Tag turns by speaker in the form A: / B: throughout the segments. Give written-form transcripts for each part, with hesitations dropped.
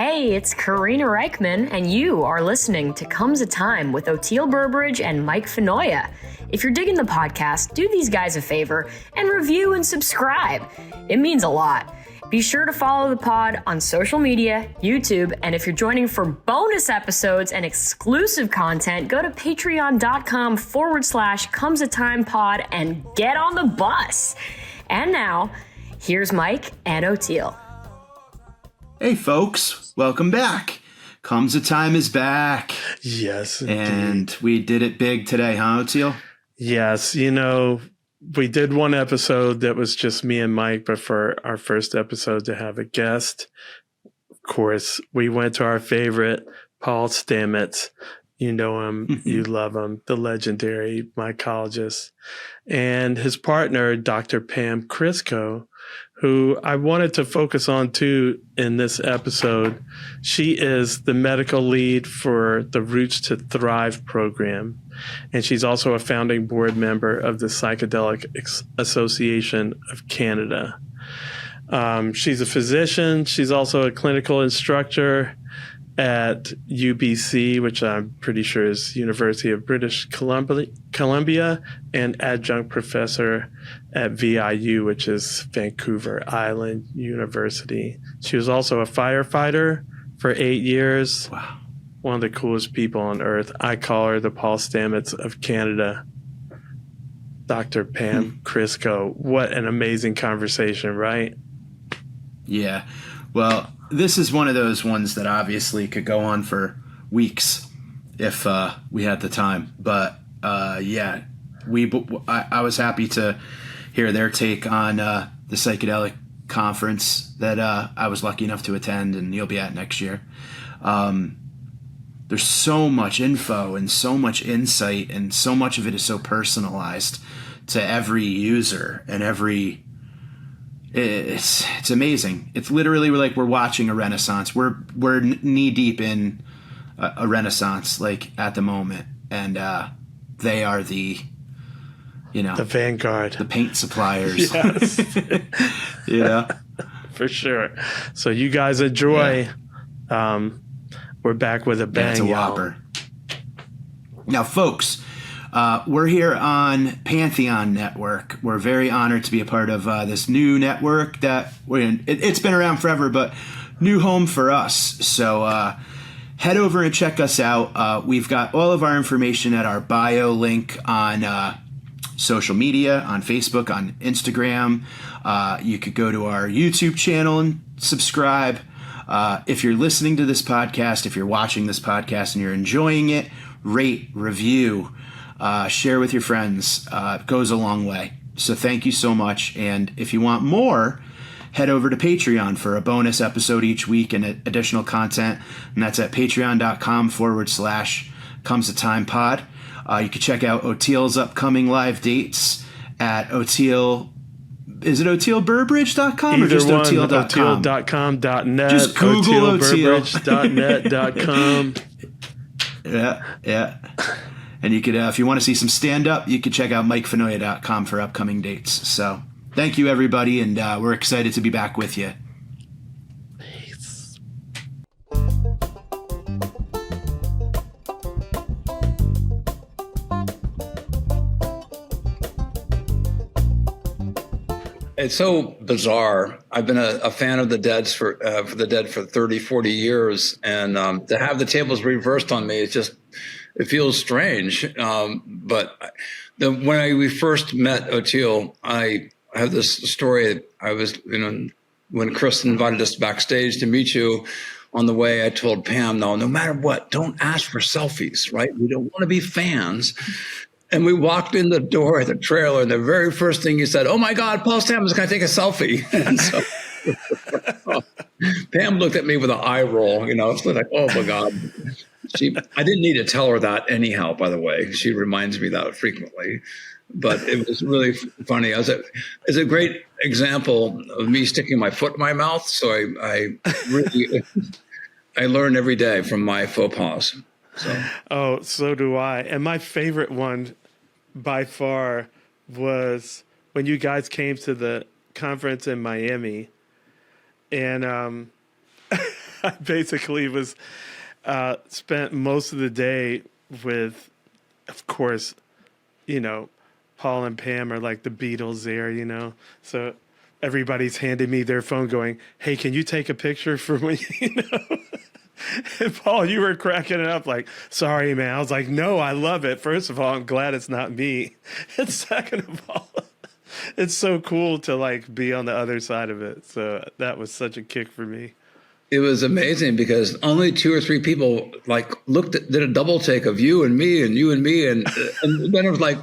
A: Hey, it's Karina Reichman, and you are listening to Comes a Time with Oteil Burbridge and Mike Fenoya. If you're digging the podcast, do these guys a favor and review and subscribe. It means a lot. Be sure to follow the pod on social media, YouTube, and if you're joining for bonus episodes and exclusive content, go to patreon.com/comesatimepod and get on the bus. And now, here's Mike and Oteil.
B: Hey folks, welcome back. Comes a Time is back.
C: Yes, indeed.
B: And we did it big today, huh, Oteil?
C: Yes, we did one episode that was just me and Mike, but for our first episode to have a guest, of course, we went to our favorite, Paul Stamets. You know him, you love him, the legendary mycologist, and his partner, Dr. Pam Kryskow, who I wanted to focus on too in this episode. She is the medical lead for the Roots to Thrive program, and she's also a founding board member of the Psychedelic Association of Canada. She's a physician. She's also a clinical instructor at UBC, which I'm pretty sure is University of British Columbia, and adjunct professor at VIU, which is Vancouver Island University. She was also a firefighter for 8 years.
B: Wow.
C: One of the coolest people on earth. I call her the Paul Stamets of Canada. Dr. Pam Kryskow. What an amazing conversation, right?
B: Yeah. Well, this is one of those ones that obviously could go on for weeks if we had the time. But I was happy to hear their take on the Psychedelic Conference that I was lucky enough to attend, and you'll be at next year. There's so much info and so much insight, and so much of it is so personalized to every user and every. It's amazing. It's literally we're watching a renaissance. We're knee deep in a renaissance, like at the moment, and they are the
C: vanguard,
B: the paint suppliers.
C: Yes, for sure. So you guys enjoy. Yeah. We're back with a bang.
B: That's a whopper. Now, folks. We're here on Pantheon Network. We're very honored to be a part of this new network that it's been around forever, but new home for us. So head over and check us out. We've got all of our information at our bio link on social media, on Facebook, on Instagram. You could go to our YouTube channel and subscribe. If you're listening to this podcast, if you're watching this podcast and you're enjoying it, rate, review. Share with your friends. It goes a long way. So thank you so much. And if you want more, head over to Patreon for a bonus episode each week and additional content. And that's at patreon.com/comesatimepod. You can check out Oteil's upcoming live dates at Oteil. Is it OteilBurbridge.com or just Oteil.com?
C: Oteil.com.net.
B: Just Google
C: OteilBurbridge.net.com.
B: Yeah. And you could, if you want to see some stand-up, you could check out MikeFenoya.com for upcoming dates. So thank you, everybody, and we're excited to be back with you.
C: Peace.
D: It's so bizarre. I've been a fan of the Dead for the Dead for 30, 40 years, and to have the tables reversed on me, it feels strange. But when we first met Oteil, I have this story. I was, when Chris invited us backstage to meet you, on the way, I told Pam, no matter what, don't ask for selfies, right? We don't want to be fans. And we walked in the door of the trailer, and the very first thing he said, "Oh my God, Paul Stamets, can I take a selfie?" And so Pam looked at me with an eye roll, it's like, oh my God. I didn't need to tell her that anyhow, by the way. She reminds me that frequently. But it was really funny. It's a great example of me sticking my foot in my mouth. So I really, I learn every day from my faux pas.
C: Oh, so do I. And my favorite one by far was when you guys came to the conference in Miami. And I basically was spent most of the day with, of course, Paul and Pam are like the Beatles there, so everybody's handing me their phone going, hey, can you take a picture for me? And Paul, you were cracking it up like, sorry, man. I was like, no, I love it. First of all, I'm glad it's not me. And second of all, it's so cool to like be on the other side of it. So that was such a kick for me.
D: It was amazing because only 2 or 3 people like did a double take of you and me and you and me. And then it was like,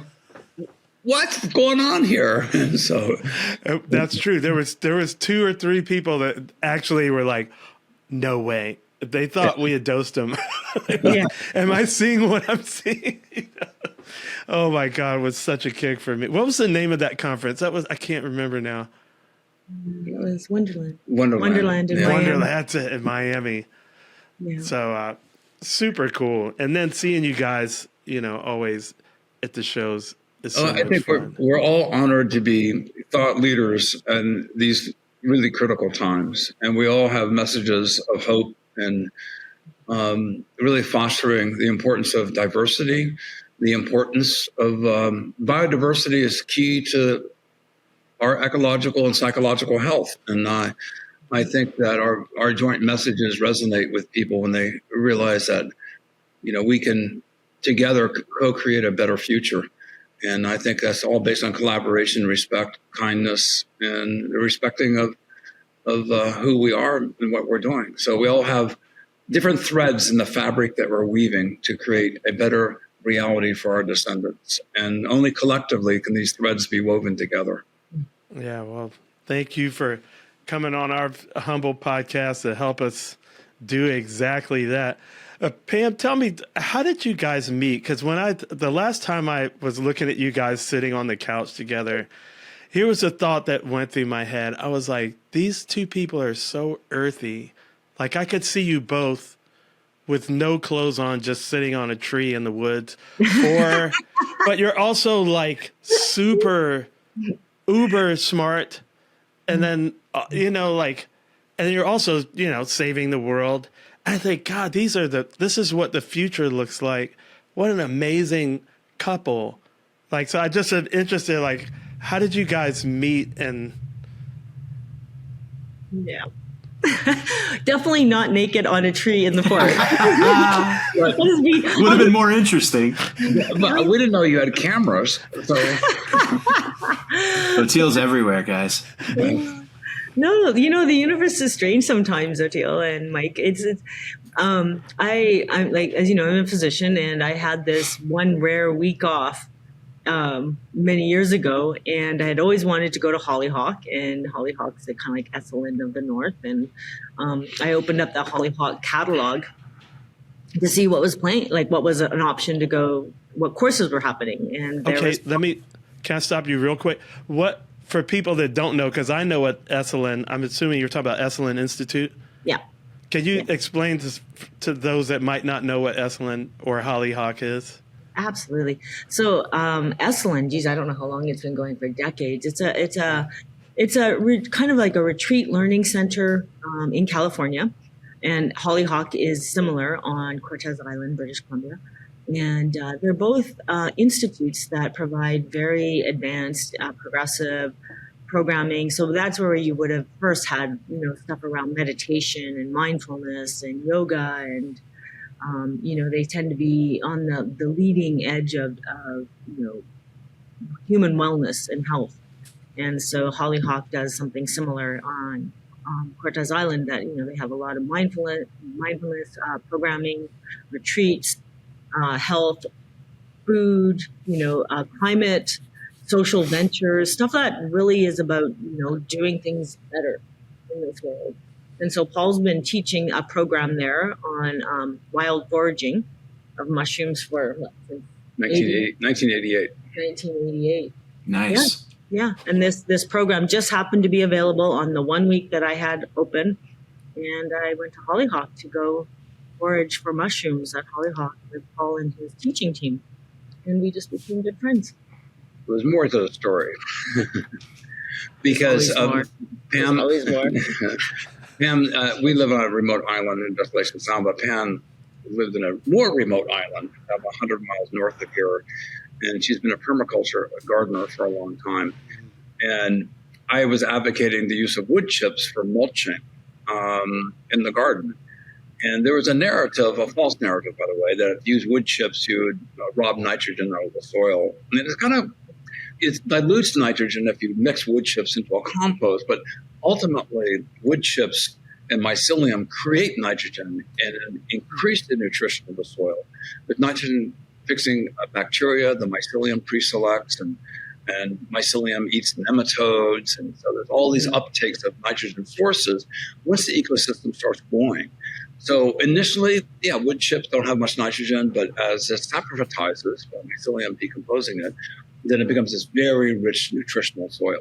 D: what's going on here? And so
C: that's true. There was 2 or 3 people that actually were like, no way. They thought we had dosed them. Am I seeing what I'm seeing? Oh my God, it was such a kick for me. What was the name of that conference? I can't remember now.
E: It was Wonderland.
D: Wonderland
E: in Miami.
C: Wonderland, that's it, in Miami.
E: Yeah.
C: So super cool. And then seeing you guys, always at the shows is so much
D: I think
C: fun.
D: we're all honored to be thought leaders in these really critical times. And we all have messages of hope and really fostering the importance of diversity, the importance of biodiversity is key to our ecological and psychological health. And I think that our joint messages resonate with people when they realize that, we can together co-create a better future. And I think that's all based on collaboration, respect, kindness, and the respecting of who we are and what we're doing. So we all have different threads in the fabric that we're weaving to create a better reality for our descendants. And only collectively can these threads be woven together.
C: Yeah, well, thank you for coming on our humble podcast to help us do exactly that. Pam, tell me, how did you guys meet? Because the last time I was looking at you guys sitting on the couch together, here was a thought that went through my head. I was like, these 2 people are so earthy. Like I could see you both with no clothes on, just sitting on a tree in the woods, but you're also like super uber smart. And then, and you're also, saving the world. I think, God, this is what the future looks like. What an amazing couple. Like, so I just am interested, like, how did you guys meet? And
E: yeah. Definitely not naked on a tree in the forest.
B: Would have been more interesting.
D: But we didn't know you had cameras. So
B: Oteil's everywhere, guys.
E: No, the universe is strange sometimes, Oteil and Mike. I'm like, as you know, I'm a physician, and I had this one rare week off many years ago, and I had always wanted to go to Hollyhock, and Hollyhock's kind of like Esalen of the North, and I opened up the Hollyhock catalog to see what was playing, like what was an option to go, what courses were happening. And
C: can I stop you real quick? What, for people that don't know, because I know what Esalen, I'm assuming you're talking about Esalen Institute.
E: Yeah.
C: Can you explain to those that might not know what Esalen or Hollyhock is?
E: Absolutely. So Esalen, geez, I don't know how long it's been going, for decades. It's kind of like a retreat learning center in California, and Hollyhock is similar on Cortez Island, British Columbia. And they're both institutes that provide very advanced, progressive programming. So that's where you would have first had, stuff around meditation and mindfulness and yoga, and they tend to be on the leading edge of human wellness and health. And so Hollyhock does something similar on Cortez Island, that they have a lot of mindfulness programming, retreats, health, food, climate, social ventures, stuff that really is about doing things better in this world. And so Paul's been teaching a program there on wild foraging of mushrooms for
D: 1988.
E: 1988.
B: Nice.
E: Yeah. And this program just happened to be available on the 1 week that I had open. And I went to Hollyhock to go forage for mushrooms at Hollyhock with Paul and his teaching team. And we just became good friends.
D: There's more to the story. Because
E: Pam,
D: Pam, we live on a remote island in just Lake Sound, but Pam lived in a more remote island, about 100 miles north of here. And she's been a permaculture gardener for a long time. And I was advocating the use of wood chips for mulching in the garden. And there was a narrative, a false narrative, by the way, that if you use wood chips, you would rob nitrogen out of the soil. And it dilutes nitrogen if you mix wood chips into a compost. But ultimately, wood chips and mycelium create nitrogen and increase the nutrition of the soil. With nitrogen fixing bacteria, the mycelium pre-selects, and mycelium eats nematodes. And so there's all these uptakes of nitrogen sources once the ecosystem starts going. So initially, wood chips don't have much nitrogen, but as it saprophytizes, mycelium decomposing it, then it becomes this very rich nutritional soil.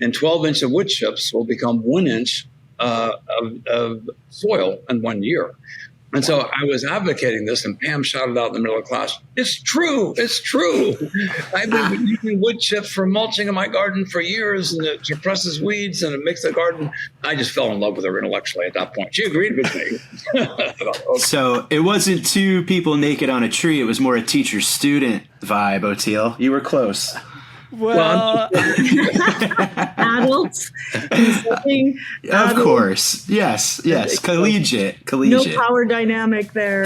D: And 12 inches of wood chips will become 1 inch of soil in 1 year. And so I was advocating this, and Pam shouted out in the middle of class, "It's true, it's true. I've been using wood chips for mulching in my garden for years, and it suppresses weeds, and it makes the garden." I just fell in love with her intellectually at that point. She agreed with me.
B: So it wasn't two people naked on a tree. It was more a teacher-student vibe, Oteil. You were close.
C: Well,
E: Adults consulting.
B: Of course. Yes. Collegiate.
E: No power dynamic there.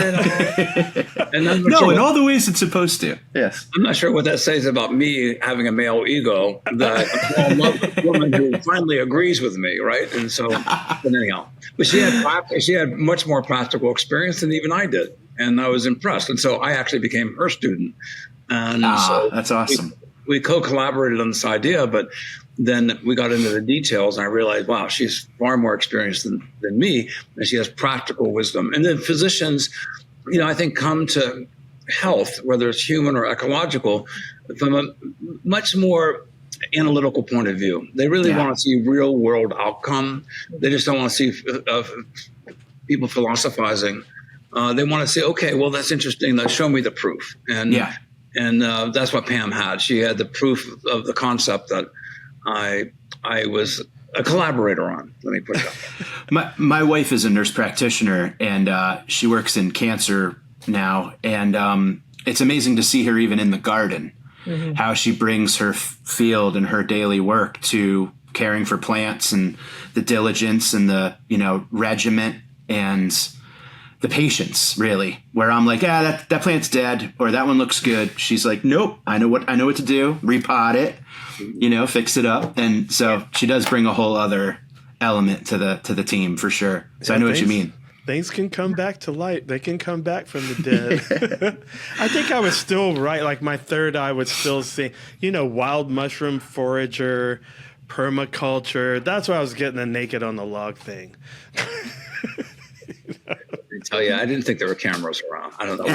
D: And
B: in all the ways it's supposed to. Yes.
D: I'm not sure what that says about me having a male ego, that I love a woman who finally agrees with me, right? And so, but anyhow, but she had much more practical experience than even I did, and I was impressed. And so I actually became her student. And so
B: that's awesome.
D: We co-collaborated on this idea, but then we got into the details, and I realized, wow, she's far more experienced than me, and she has practical wisdom. And then physicians, I think, come to health, whether it's human or ecological, from a much more analytical point of view. They really want to see real world outcome. They just don't want to see people philosophizing. They want to say, okay, well, that's interesting. Now show me the proof. And that's what Pam had. She had the proof of the concept that I was a collaborator on. Let me put it that way.
B: My wife is a nurse practitioner, and she works in cancer now. And it's amazing to see her even in the garden, how she brings her field and her daily work to caring for plants, and the diligence and the regiment and the patience, really, where I'm like, that plant's dead, or that one looks good. She's like, nope, I know what to do. Repot it, fix it up. And so she does bring a whole other element to the team for sure. So I know what you mean.
C: Things can come back to light. They can come back from the dead. I think I was still right. Like my third eye would still see, wild mushroom forager, permaculture. That's why I was getting the naked on the log thing.
D: I tell you, I didn't think there were cameras around. I don't know.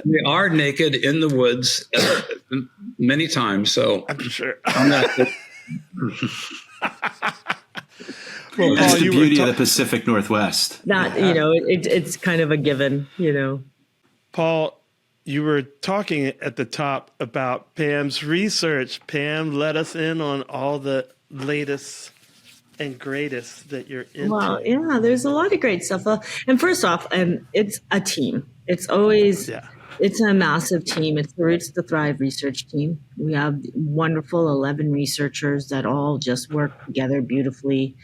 D: We are naked in the woods many times. So
C: I'm sure.
B: Well, Paul, the beauty of the Pacific Northwest.
E: It's kind of a given,
C: Paul, you were talking at the top about Pam's research. Pam let us in on all the latest and greatest that you're into.
E: Well, yeah, there's a lot of great stuff. And first off, it's a team. It's always, it's a massive team. It's the Roots to Thrive research team. We have wonderful 11 researchers that all just work together beautifully,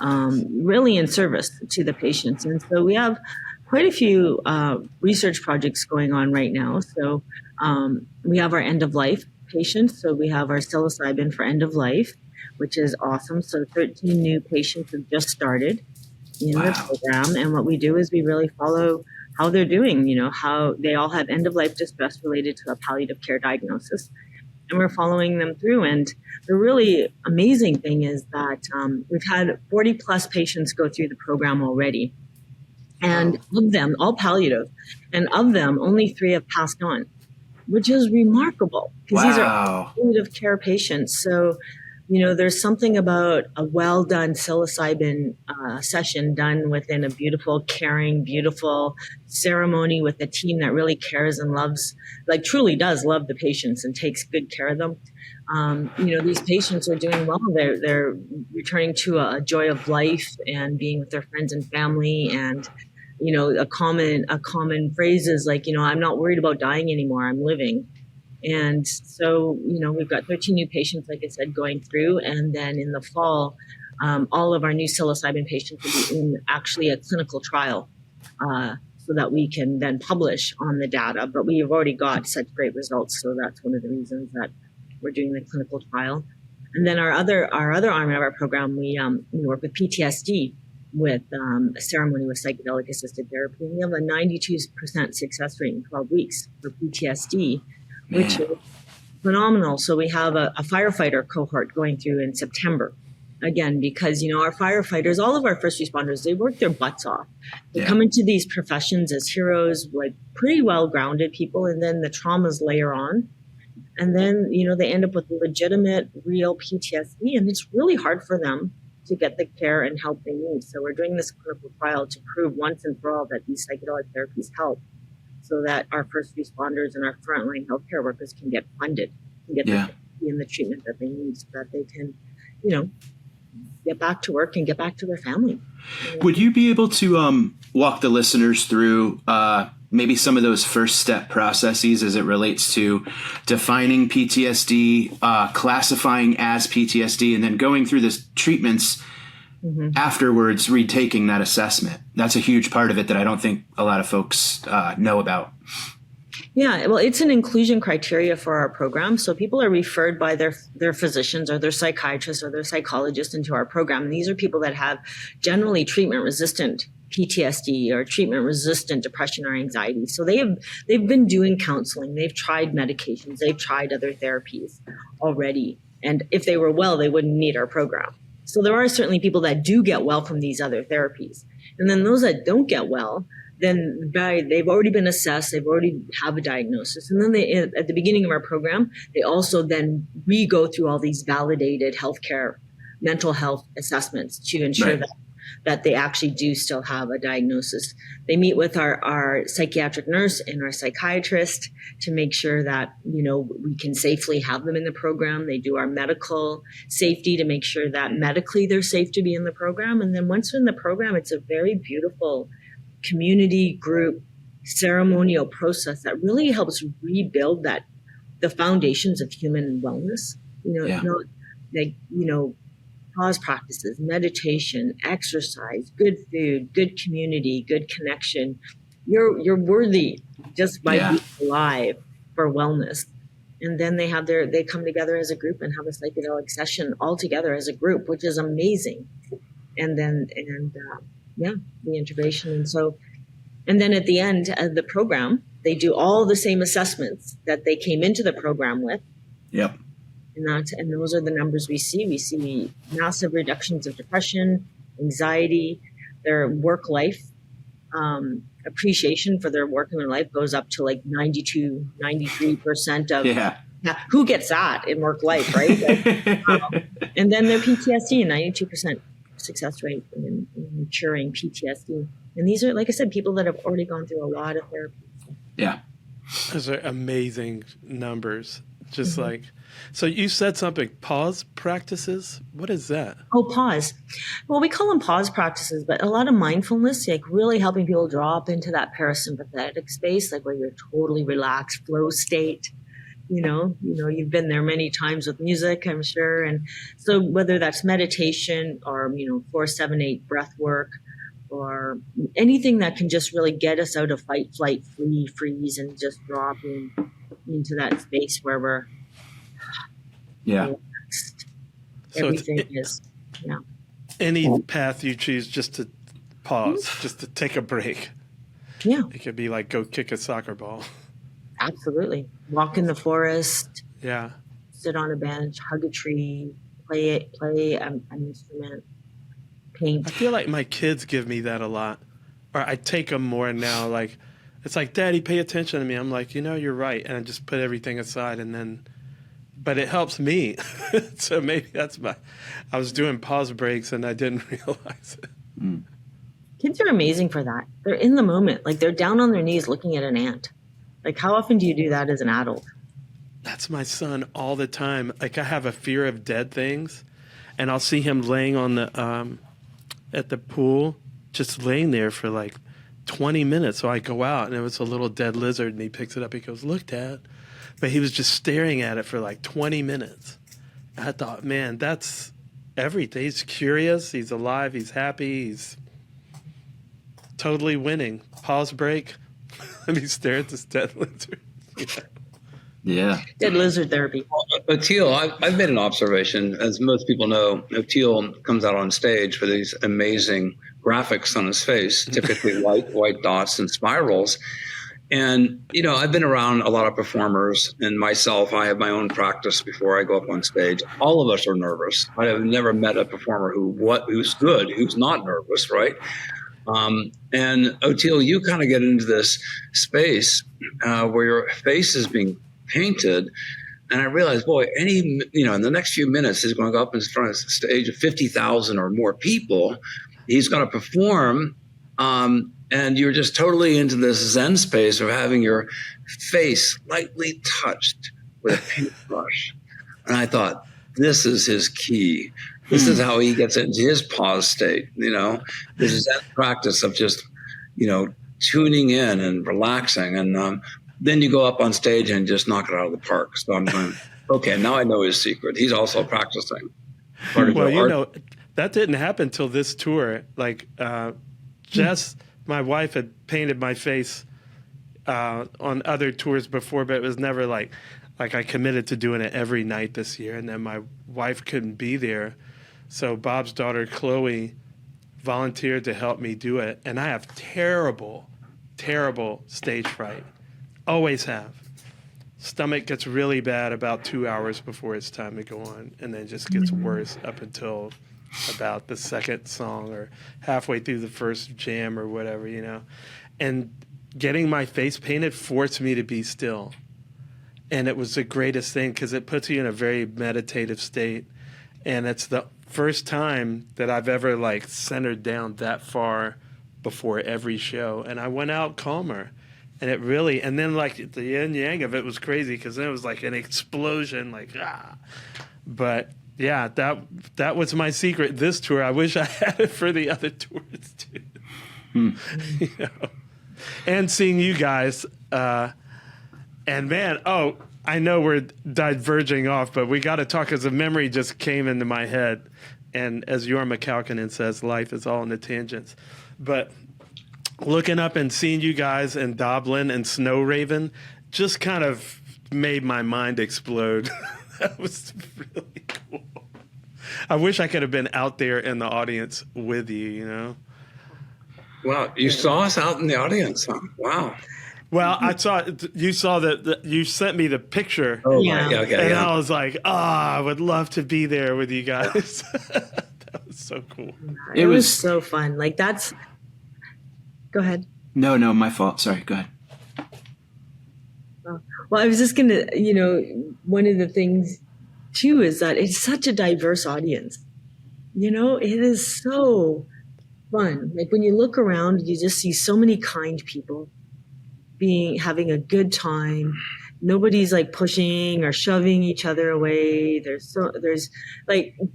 E: really in service to the patients. And so we have quite a few research projects going on right now. So we have our end of life patients. So we have our psilocybin for end of life, which is awesome. So 13 new patients have just started in the program. And what we do is we really follow how they're doing, how they all have end-of-life distress related to a palliative care diagnosis. And we're following them through. And the really amazing thing is that we've had 40 plus patients go through the program already. And of them, all palliative, and of them, only 3 have passed on, which is remarkable because these are palliative care patients. So there's something about a well-done psilocybin session done within a beautiful, caring, beautiful ceremony with a team that really cares and loves, like truly does love the patients and takes good care of them. These patients are doing well. They're returning to a joy of life and being with their friends and family. And, a common phrase is like, I'm not worried about dying anymore. I'm living. And so, we've got 13 new patients, like I said, going through. And then in the fall, all of our new psilocybin patients will be in actually a clinical trial so that we can then publish on the data. But we have already got such great results. So that's one of the reasons that we're doing the clinical trial. And then our other arm of our program, we work with PTSD with a ceremony with psychedelic assisted therapy. And we have a 92% success rate in 12 weeks for PTSD, which is phenomenal. So we have a firefighter cohort going through in September. Again, because, our firefighters, all of our first responders, they work their butts off. They come into these professions as heroes, like pretty well-grounded people, and then the traumas layer on. And then, they end up with legitimate, real PTSD, and it's really hard for them to get the care and help they need. So we're doing this clinical trial to prove once and for all that these psychedelic therapies help, so that our first responders and our frontline healthcare workers can get funded, can get the therapy and the treatment that they need, so that they can, get back to work and get back to their family.
B: Would you be able to walk the listeners through maybe some of those first step processes as it relates to defining PTSD, classifying as PTSD, and then going through the treatments afterwards, retaking that assessment? That's a huge part of it that I don't think a lot of folks know about.
E: Yeah, well, it's an inclusion criteria for our program. So people are referred by their physicians or their psychiatrists or their psychologists into our program. And these are people that have generally treatment-resistant PTSD or treatment-resistant depression or anxiety. So they've been doing counseling. They've tried medications. They've tried other therapies already. And if they were well, they wouldn't need our program. So there are certainly people that do get well from these other therapies. And then those that don't get well, then they've already been assessed, they've already have a diagnosis. And then at the beginning of our program, they also then go through all these validated healthcare, mental health assessments to ensure that they actually do still have a diagnosis. They meet with our psychiatric nurse and our psychiatrist to make sure that, we can safely have them in the program. They do our medical safety to make sure that medically they're safe to be in the program. And then once they're in the program, it's a very beautiful community group ceremonial process that really helps rebuild the foundations of human wellness. Not like, pause practices, meditation, exercise, good food, good community, good connection. You're worthy just by being alive for wellness. And then they come together as a group and have a psychedelic session all together as a group, which is amazing. And then, the integration. And then at the end of the program, they do all the same assessments that they came into the program with.
B: Yep.
E: And those are the numbers we see. We see massive reductions of depression, anxiety, their work life, appreciation for their work and their life goes up to like 92, 93% of.
B: Yeah.
E: Who gets that in work life, right? And then their PTSD, 92% success rate in maturing PTSD. And these are, like I said, people that have already gone through a lot of therapy.
B: Yeah.
C: Those are amazing numbers. Just so you said something, pause practices. What is that?
E: Oh, pause. Well, we call them pause practices, but a lot of mindfulness, like really helping people drop into that parasympathetic space, like where you're totally relaxed, flow state. You've been there many times with music, I'm sure. And so whether that's meditation or, 4-7-8 breath work or anything that can just really get us out of fight, flight, freeze, and just drop into that space where we're relaxed.
C: So
E: everything is,
C: any path you choose, just to pause, just to take a break.
E: Yeah.
C: It could be like go kick a soccer ball.
E: Absolutely. Walk in the forest.
C: Yeah.
E: Sit on a bench, hug a tree, play an instrument, paint.
C: I feel like my kids give me that a lot. Or I take them more now. Like, it's like, Daddy, pay attention to me. I'm like, you're right. And I just put everything aside but it helps me. So maybe I was doing pause breaks and I didn't realize it.
B: Mm.
E: Kids are amazing for that. They're in the moment. Like they're down on their knees looking at an ant. Like how often do you do that as an adult?
C: that's my son all the time. Like, I have a fear of dead things, and I'll see him laying on the at the pool, just laying there for like 20 minutes. So I go out, and it was a little dead lizard, and he picks it up. He goes, "Look, Dad." But he was just staring at it for like 20 minutes. I thought, man, that's everything. He's curious. He's alive. He's happy. He's totally winning. Pause break. Let me stare at this dead lizard.
B: Yeah.
E: Dead lizard therapy.
D: Oteil, I've made an observation. As most people know, Oteil comes out on stage with these amazing graphics on his face, typically white dots and spirals. And, I've been around a lot of performers, and myself, I have my own practice before I go up on stage. All of us are nervous. I have never met a performer who's good, who's not nervous, right? And Oteil, you kind of get into this space where your face is being painted. And I realized, boy, in the next few minutes, he's going to go up in front of a stage of 50,000 or more people. He's going to perform. And you're just totally into this Zen space of having your face lightly touched with a paintbrush. And I thought, this is his key. This is how he gets into his pause state. This is that practice of just, tuning in and relaxing. And then you go up on stage and just knock it out of the park. So I'm going, okay, now I know his secret. He's also practicing.
C: Well, that didn't happen till this tour. Like, Jess, my wife, had painted my face on other tours before, but it was never like I committed to doing it every night this year. And then my wife couldn't be there. So Bob's daughter, Chloe, volunteered to help me do it. And I have terrible, terrible stage fright. Always have. Stomach gets really bad about 2 hours before it's time to go on, and then just gets worse up until about the second song or halfway through the first jam or whatever, And getting my face painted forced me to be still. And it was the greatest thing because it puts you in a very meditative state. And it's the first time that I've ever centered down that far before every show. And I went out calmer. And it really, and then the yin yang of it was crazy because then it was like an explosion, But yeah, that was my secret this tour. I wish I had it for the other tours too. And seeing you guys, and man, I know we're diverging off, but we got to talk because a memory just came into my head. And as Jorma Kaukonen says, life is all in the tangents. But looking up and seeing you guys in Dublin and Snow Raven just kind of made my mind explode. That was really cool. I wish I could have been out there in the audience with you,
D: Wow, you saw us out in the audience, huh? Wow.
C: Well, you saw that you sent me the picture.
D: Oh, yeah. Okay.
C: And I was like, I would love to be there with you guys. That was so cool.
E: It was so fun. Go ahead.
B: No, my fault. Sorry, go ahead.
E: Well, I was just going to, one of the things too is that it's such a diverse audience. It is so fun. When you look around, you just see so many kind people having a good time. Nobody's pushing or shoving each other away. There's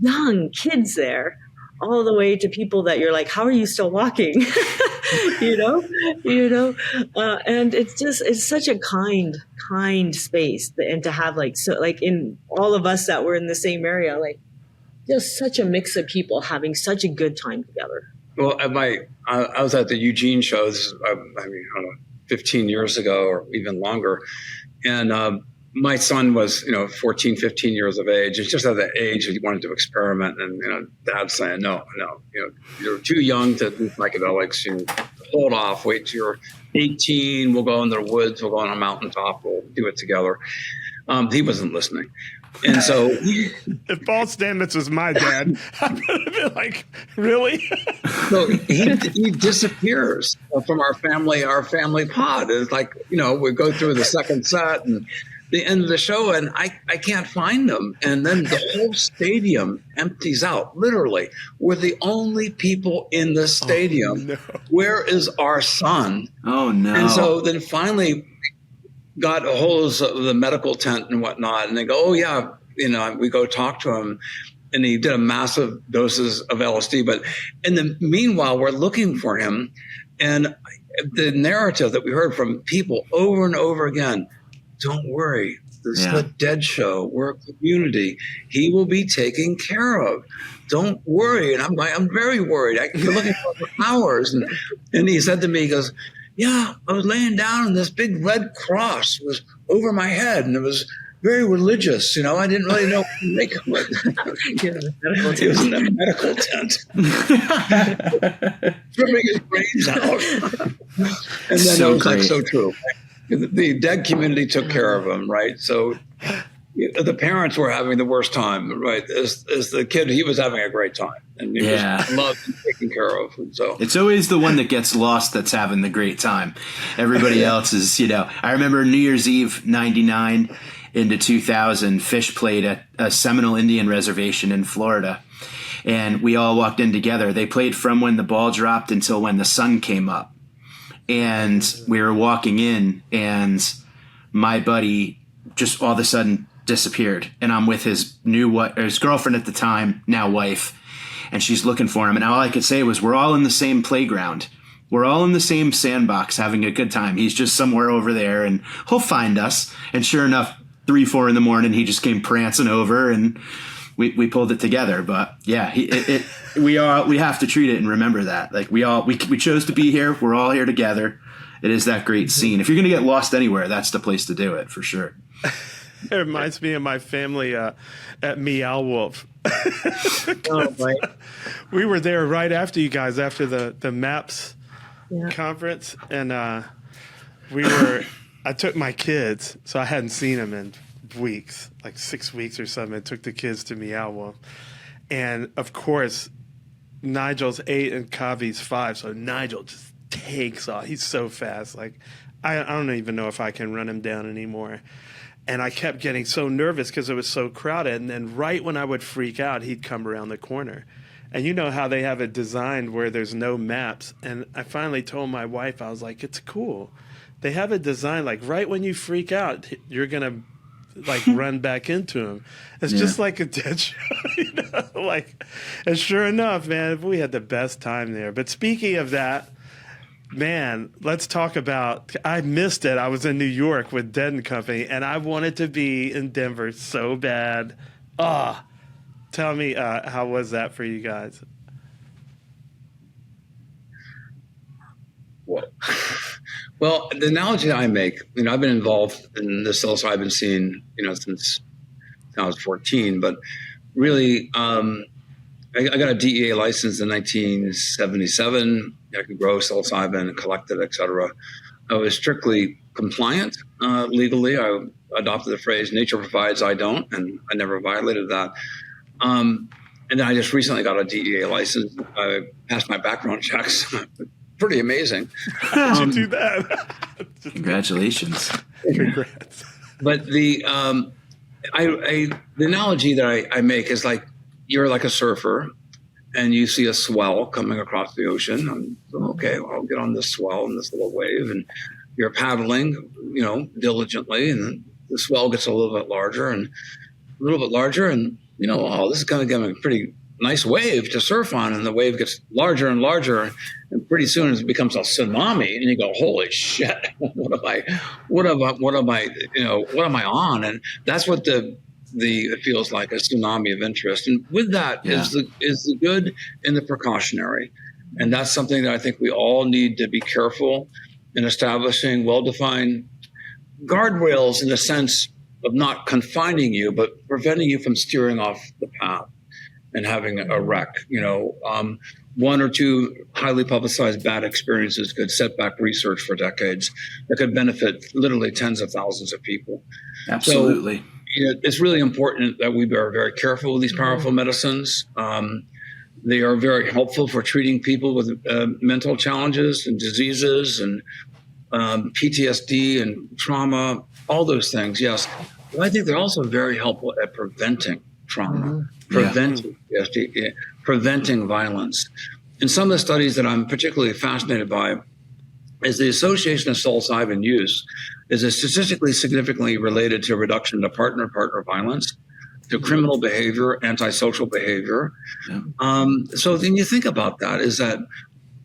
E: young kids there, all the way to people that you're like, how are you still walking? And it's such a kind space, and to have in all of us that were in the same area, just such a mix of people having such a good time together.
D: Well, I was at the Eugene shows, I don't know, 15 years ago or even longer. And my son was, 14, 15 years of age. It's just at that age that he wanted to experiment. And, Dad's saying, no, you're too young to do psychedelics. Hold off, wait till you're 18. We'll go in the woods. We'll go on a mountaintop. We'll do it together. He wasn't listening. And so
C: if Paul Stamets was my dad, I would have been like, really?
D: So he disappears from our family pod. It's we go through the second set and the end of the show, and I can't find them. And then the whole stadium empties out. Literally, we're the only people in the stadium.
C: Oh, no.
D: Where is our son?
B: Oh, no.
D: And so then finally, got a hold of the medical tent and whatnot, and they go, oh yeah, we go talk to him, and he did a massive doses of LSD. But in the meanwhile, we're looking for him, and the narrative that we heard from people over and over again, don't worry, this is the Dead Show. We're a community. He will be taken care of. Don't worry. And I'm like, I'm very worried. I've been looking for hours. And he said to me, he goes, yeah, I was laying down and this big red cross was over my head, and it was very religious. I didn't really know what to make of it. It was in a medical tent. Tripping his brains out. And then it was like, so true. The dead community took care of him, right? So the parents were having the worst time, right? As the kid, he was having a great time, and he was loved and taken care of. And so
B: it's always the one that gets lost that's having the great time. Everybody else is, I remember New Year's Eve, 99 into 2000, Fish played at a Seminole Indian reservation in Florida, and we all walked in together. They played from when the ball dropped until when the sun came up. And we were walking in, and my buddy just all of a sudden disappeared. And I'm with his his girlfriend at the time, now wife, and she's looking for him. And all I could say was, we're all in the same playground. We're all in the same sandbox having a good time. He's just somewhere over there, and he'll find us. And sure enough, 3-4 in the morning, he just came prancing over, and we pulled it together. But yeah, we have to treat it and remember that. Like we chose to be here. We're all here together. It is that great scene. If you're going to get lost anywhere, that's the place to do it for sure.
C: It reminds me of my family at Meow Wolf. We were there right after you guys, after the MAPS conference, and I took my kids, so I hadn't seen them in weeks, like 6 weeks or something. I took the kids to Meow Wolf, and of course Nigel's 8 and Kavi's 5, so Nigel just takes off. He's so fast. Like I don't even know if I can run him down anymore. And I kept getting so nervous because it was so crowded. And then right when I would freak out, he'd come around the corner. And you know how they have it designed where there's no maps. And I finally told my wife, I was like, it's cool. They have it designed like right when you freak out, you're going to like run back into him. It's just like a Dead Show, and sure enough, man, we had the best time there. But speaking of that, man, let's talk about, I missed it. I was in New York with Dead and Company, and I wanted to be in Denver so bad. Tell me, how was that for you guys?
D: Well, the analogy I make, I've been involved in the psilocybin scene, since I was 14, but really, I got a DEA license in 1977. I could grow psilocybin, collect it, et cetera. I was strictly compliant legally. I adopted the phrase, nature provides, I don't, and I never violated that. And then I just recently got a DEA license. I passed my background checks. Pretty amazing.
C: How did you do that?
B: Congratulations.
C: Congrats.
D: But the analogy that I make is like, you're like a surfer and you see a swell coming across the ocean. And okay, well, I'll get on this swell and this little wave, and you're paddling, diligently, and then the swell gets a little bit larger and a little bit larger, and this is going to give a pretty nice wave to surf on, and the wave gets larger and larger, and pretty soon it becomes a tsunami, and you go, holy shit, what am I on? And that's what it feels like, a tsunami of interest. And with that is the good and the precautionary. And that's something that I think we all need to be careful in establishing well-defined guardrails, in the sense of not confining you, but preventing you from steering off the path and having a wreck. One or two highly publicized bad experiences could set back research for decades that could benefit literally tens of thousands of people.
B: Absolutely.
D: So, it's really important that we are very careful with these powerful medicines. They are very helpful for treating people with mental challenges and diseases and PTSD and trauma, all those things, yes. But I think they're also very helpful at preventing trauma, preventing PTSD, preventing violence. And some of the studies that I'm particularly fascinated by is the association of psilocybin use is statistically significantly related to a reduction of partner-partner violence, to criminal behavior, antisocial behavior. Yeah. So then you think about that, is that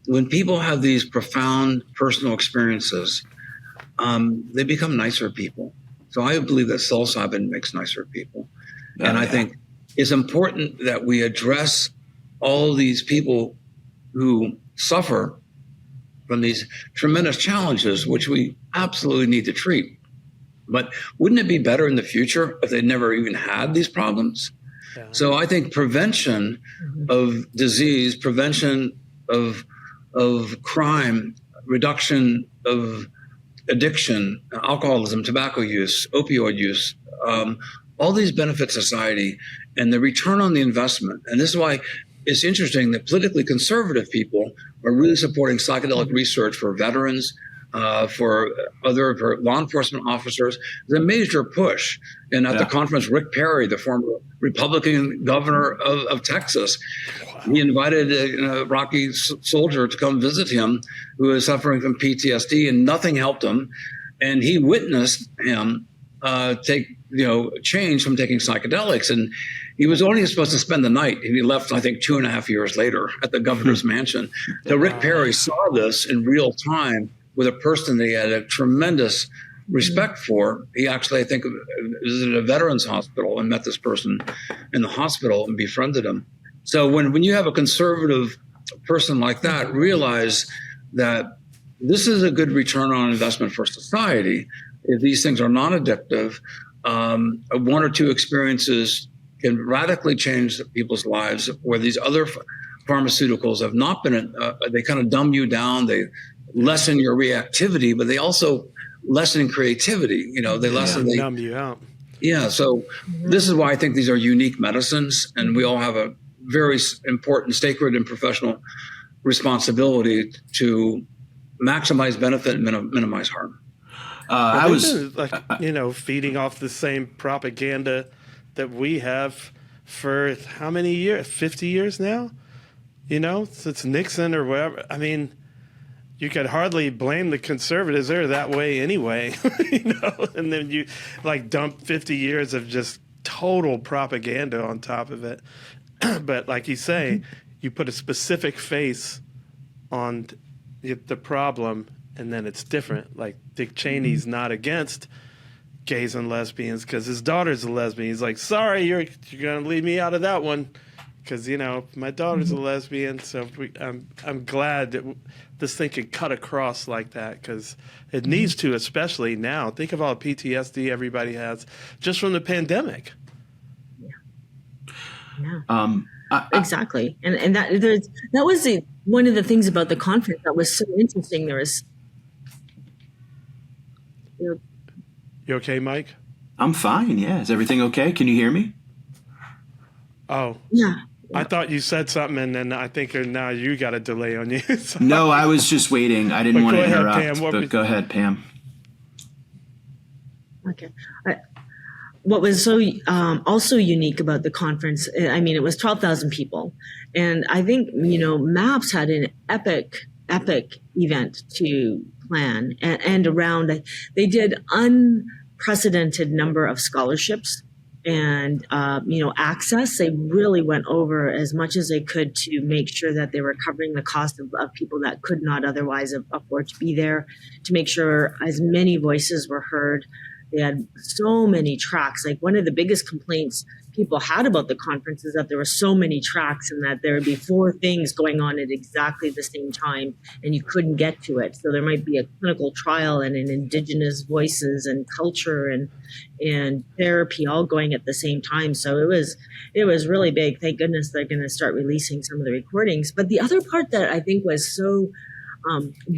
D: when people have these profound personal experiences, they become nicer people. So I believe that psilocybin makes nicer people. And I think it's important that we address all these people who suffer from these tremendous challenges, which we absolutely need to treat. But wouldn't it be better in the future if they never even had these problems? Yeah. So I think prevention of disease, prevention of crime, reduction of addiction, alcoholism, tobacco use, opioid use, all these benefit society, and the return on the investment. And this is why it's interesting that politically conservative people are really supporting psychedelic research for veterans, for law enforcement officers. There's a major push. And at the conference, Rick Perry, the former Republican governor of Texas, he invited a Iraqi soldier to come visit him who was suffering from PTSD, and nothing helped him. And he witnessed him take change from taking psychedelics. And he was only supposed to spend the night, and he left, I think, 2.5 years later at the governor's mansion. So Rick Perry saw this in real time with a person that he had a tremendous respect for. He actually, I think, visited a veterans hospital and met this person in the hospital and befriended him. So when you have a conservative person like that, realize that this is a good return on investment for society. If these things are non-addictive, one or two experiences can radically change people's lives, where these other pharmaceuticals have not been, they kind of dumb you down, they lessen your reactivity, but they also lessen creativity. They lessen, they
C: numb you out.
D: Yeah, so this is why I think these are unique medicines, and we all have a very important, sacred, and professional responsibility to maximize benefit and minimize harm.
C: I was feeding off the same propaganda that we have for how many years? 50 years now? Since Nixon or whatever. I mean, you could hardly blame the conservatives. They're that way anyway, and then you dump 50 years of just total propaganda on top of it. But like you say, you put a specific face on the problem, and then it's different. Like Dick Cheney's not against gays and lesbians because his daughter's a lesbian. He's like, sorry, you're going to leave me out of that one because, my daughter's a lesbian. So I'm glad that this thing can cut across like that, because it needs to, especially now. Think of all the PTSD everybody has just from the pandemic.
E: Yeah. Exactly. And that was one of the things about the conference that was so interesting. There was...
C: You okay, Mike?
B: I'm fine, yeah. Is everything okay? Can you hear me?
C: Oh.
E: Yeah.
C: I thought you said something, and then I think now you got a delay on you. So.
B: No, I was just waiting. I didn't want to interrupt,
C: Pam.
B: but go ahead, Pam.
E: Okay. What was so also unique about the conference, I mean, it was 12,000 people. And I think, MAPS had an epic event to plan. And around, they did unprecedented number of scholarships and, access. They really went over as much as they could to make sure that they were covering the cost of people that could not otherwise afford to be there, to make sure as many voices were heard. They had so many tracks. Like, one of the biggest complaints people had about the conference is that there were so many tracks and that there would be 4 things going on at exactly the same time and you couldn't get to it. So there might be a clinical trial and an Indigenous voices and culture and therapy all going at the same time. So it was really big. Thank goodness they're going to start releasing some of the recordings. But the other part that I think was so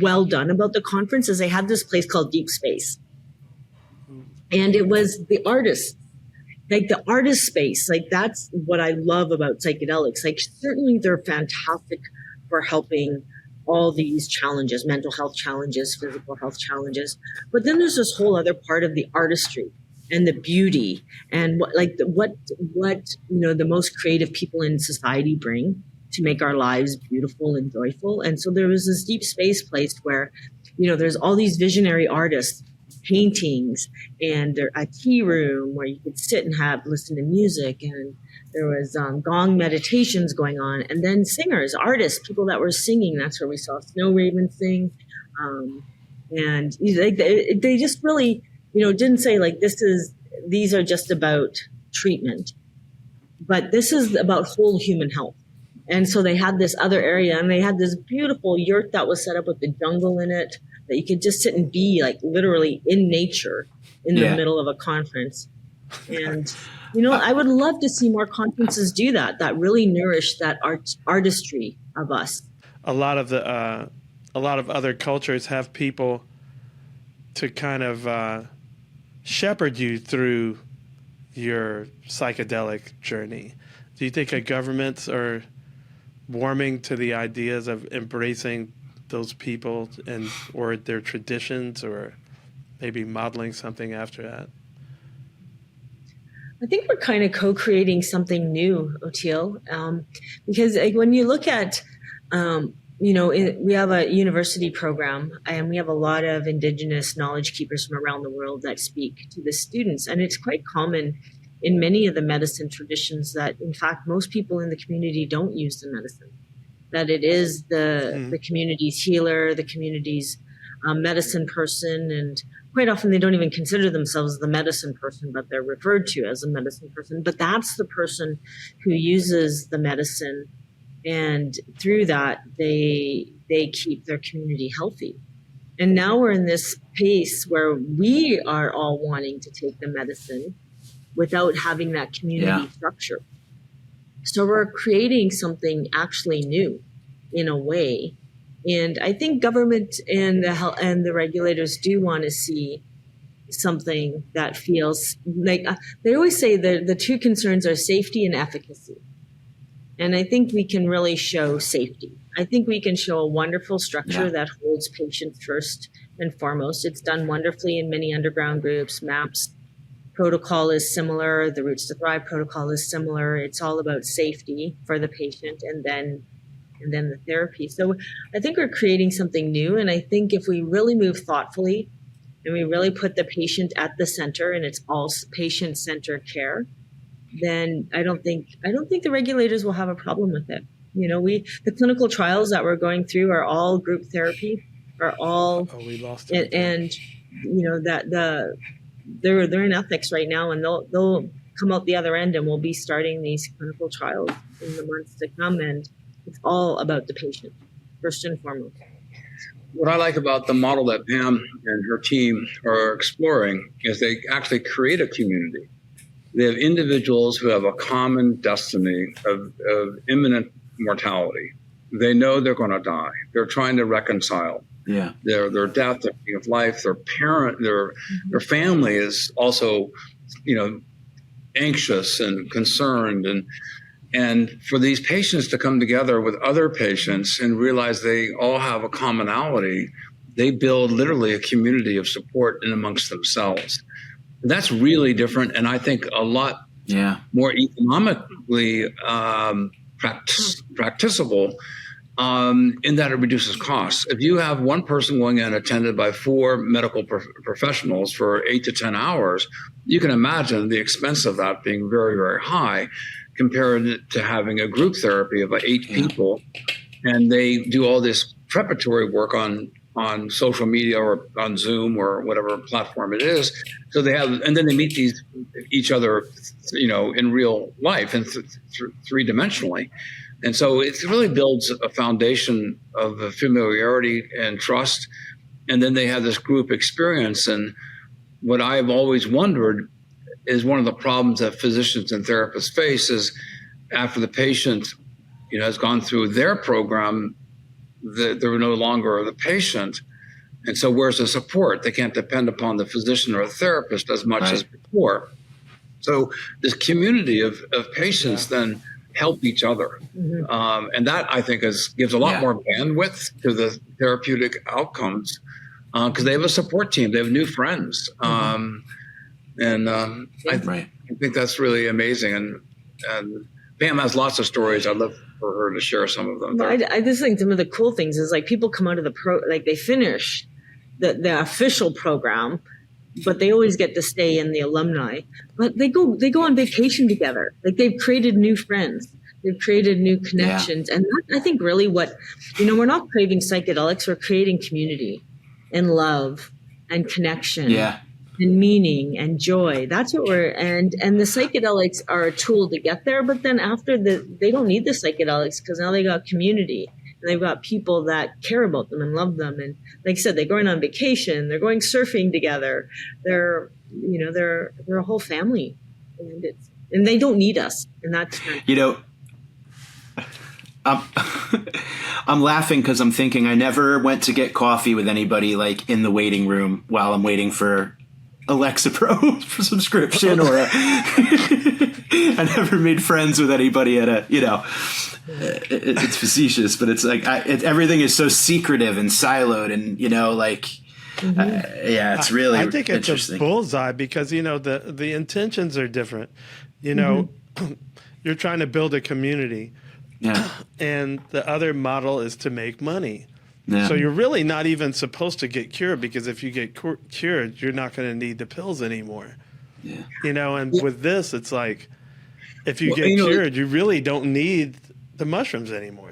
E: well done about the conference is they had this place called Deep Space. And it was the artists, like the artist space. Like, that's what I love about psychedelics. Like, certainly they're fantastic for helping all these challenges, mental health challenges, physical health challenges. But then there's this whole other part of the artistry and the beauty and what the most creative people in society bring to make our lives beautiful and joyful. And so there was this Deep Space place where there's all these visionary artists, paintings, and a tea room where you could sit and listen to music, and there was gong meditations going on, and then singers, artists, people that were singing. That's where we saw Snow Raven sing, and they just really, didn't say like these are just about treatment, but this is about whole human health. And so they had this other area, and they had this beautiful yurt that was set up with the jungle in it, that you could just sit and be like literally in nature in the middle of a conference. And, I would love to see more conferences do that really nourish that artistry of us.
C: A lot of other cultures have people to kind of shepherd you through your psychedelic journey. Do you think our governments are warming to the ideas of embracing those people or their traditions, or maybe modeling something after that?
E: I think we're kind of co-creating something new, Oteil, because when you look at, we have a university program, and we have a lot of Indigenous knowledge keepers from around the world that speak to the students. And it's quite common in many of the medicine traditions that, in fact, most people in the community don't use the medicine, that it is the community's healer, the community's medicine person. And quite often they don't even consider themselves the medicine person, but they're referred to as a medicine person. But that's the person who uses the medicine, and through that they keep their community healthy. And now we're in this space where we are all wanting to take the medicine without having that community structure. So we're creating something actually new in a way. And I think government and the regulators do want to see something that feels like, they always say the two concerns are safety and efficacy. And I think we can really show safety. I think we can show a wonderful structure that holds patients first and foremost. It's done wonderfully in many underground groups. MAPS protocol is similar. The Roots to Thrive protocol is similar. It's all about safety for the patient and then the therapy. So I think we're creating something new. And I think if we really move thoughtfully and we really put the patient at the center, and it's all patient-centered care, then I don't think the regulators will have a problem with it. The clinical trials that we're going through are all group therapy, are all,
C: we lost it.
E: And they're in ethics right now, and they'll come out the other end, and we'll be starting these clinical trials in the months to come, and it's all about the patient first and foremost.
D: What I like about the model that Pam and her team are exploring is they actually create a community. They have individuals who have a common destiny of imminent mortality. They know they're going to die. They're trying to reconcile their death, their meaning of life. Their family is also, anxious and concerned, and for these patients to come together with other patients and realize they all have a commonality, they build literally a community of support in amongst themselves. That's really different, and I think a lot more economically practicable in that it reduces costs. If you have one person going in attended by 4 medical professionals for 8 to 10 hours, you can imagine the expense of that being very, very high compared to having a group therapy of 8 people, and they do all this preparatory work on social media or on Zoom or whatever platform it is. So they have, and then they meet each other, in real life and three-dimensionally. And so it really builds a foundation of familiarity and trust. And then they have this group experience. And what I've always wondered is one of the problems that physicians and therapists face is after the patient, has gone through their program, they're no longer the patient. And so where's the support? They can't depend upon the physician or the therapist as much as before. So this community of patients then help each other. Mm-hmm. And that, I think, gives a lot more bandwidth to the therapeutic outcomes because they have a support team. They have new friends. I think that's really amazing. And Pam has lots of stories. I'd love for her to share some of them.
E: I just think some of the cool things is like people come out of they finish the official program, but they always get to stay in the alumni. But they go on vacation together. Like, they've created new friends. They've created new connections. And that's, I think, really what, we're not craving psychedelics. We're creating community and love and connection.
B: Yeah.
E: And meaning and joy. That's what and the psychedelics are a tool to get there. But then after they don't need the psychedelics, because now they got community and they've got people that care about them and love them. And like I said, they're going on vacation, they're going surfing together. They're a whole family, and they don't need us. And that's
B: I'm laughing because I'm thinking I never went to get coffee with anybody like in the waiting room while I'm waiting for a Lexapro subscription, or I never made friends with anybody at it's facetious, but it's like everything is so secretive and siloed, and it's really
C: I think it's
B: interesting.
C: a bullseye because the intentions are different. You're trying to build a community, and the other model is to make money. Yeah. So you're really not even supposed to get cured, because if you get cured, you're not going to need the pills anymore. Yeah. And with this, it's like, if you get cured, you really don't need the mushrooms anymore.